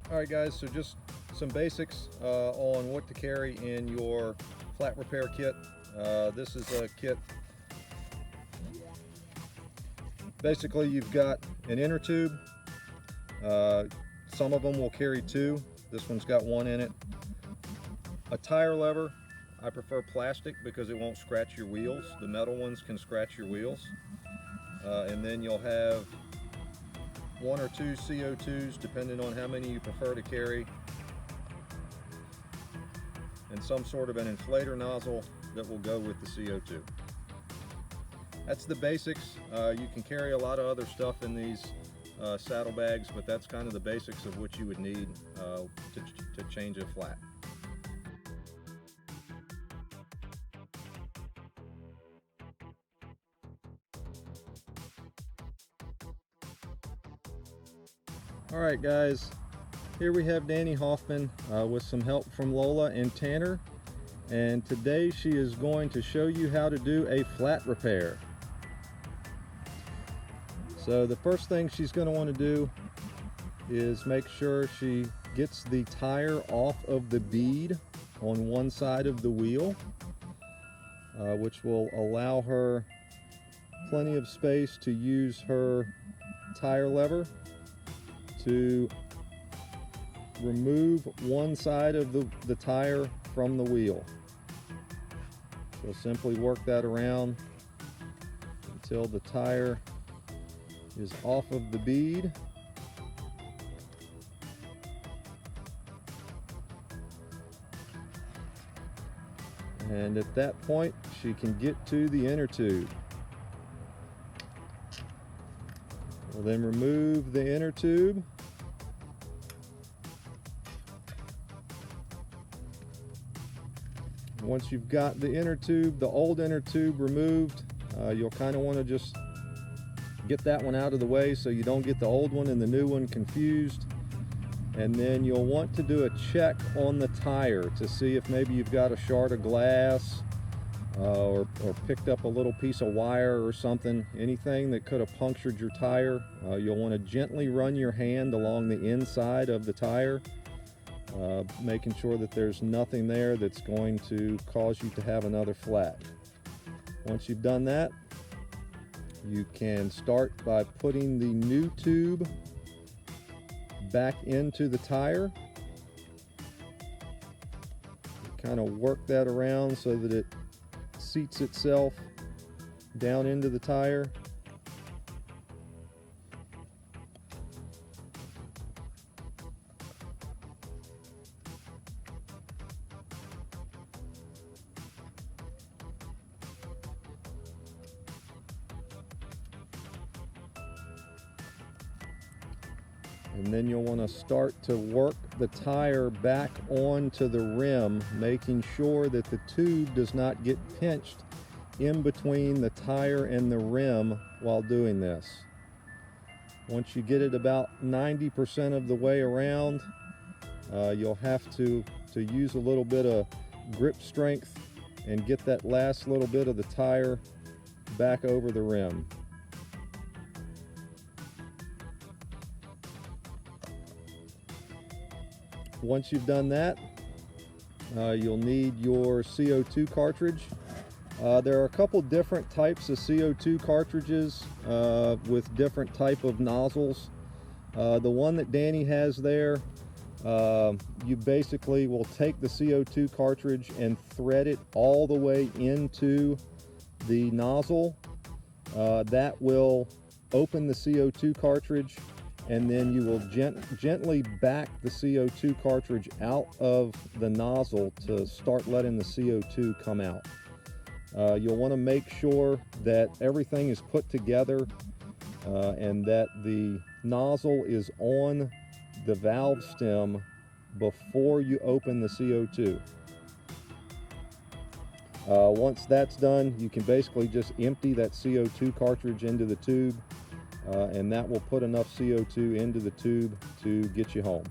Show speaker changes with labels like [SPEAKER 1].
[SPEAKER 1] Alright guys, so just some basics on what to carry in your flat repair kit. This is a kit. Basically you've got an inner tube. Some of them will carry two. This one's got one in it. A tire lever. I prefer plastic because it won't scratch your wheels. The metal ones can scratch your wheels. And then you'll have one or two CO2s depending on how many you prefer to carry, and some sort of an inflator nozzle that will go with the CO2. That's the basics. You can carry a lot of other stuff in these saddlebags, but that's kind of the basics of what you would need to change a flat. Alright guys, here we have Danny Hoffman with some help from Lola and Tanner, and today she is going to show you how to do a flat repair. So the first thing she's going to want to do is make sure she gets the tire off of the bead on one side of the wheel, which will allow her plenty of space to use her tire lever to remove one side of the tire from the wheel. She'll simply work that around until the tire is off of the bead. And at that point, she can get to the inner tube. We'll then remove the inner tube. Once you've got the inner tube, the old inner tube removed, you'll kind of want to just get that one out of the way so you don't get the old one and the new one confused. And then you'll want to do a check on the tire to see if maybe you've got a shard of glass or picked up a little piece of wire or something, anything that could have punctured your tire. You'll want to gently run your hand along the inside of the tire, making sure that there's nothing there that's going to cause you to have another flat. Once you've done that, you can start by putting the new tube back into the tire. Kind of work that around so that it seats itself down into the tire. And then you'll want to start to work the tire back onto the rim, making sure that the tube does not get pinched in between the tire and the rim while doing this. Once you get it about 90% of the way around, you'll have to use a little bit of grip strength and get that last little bit of the tire back over the rim. Once you've done that, you'll need your CO2 cartridge. There are a couple different types of CO2 cartridges with different type of nozzles. The one that Danny has there, you basically will take the CO2 cartridge and thread it all the way into the nozzle. That will open the CO2 cartridge, and then you will gently back the CO2 cartridge out of the nozzle to start letting the CO2 come out. You'll want to make sure that everything is put together and that the nozzle is on the valve stem before you open the CO2. Once that's done, you can basically just empty that CO2 cartridge into the tube, and that will put enough CO2 into the tube to get you home.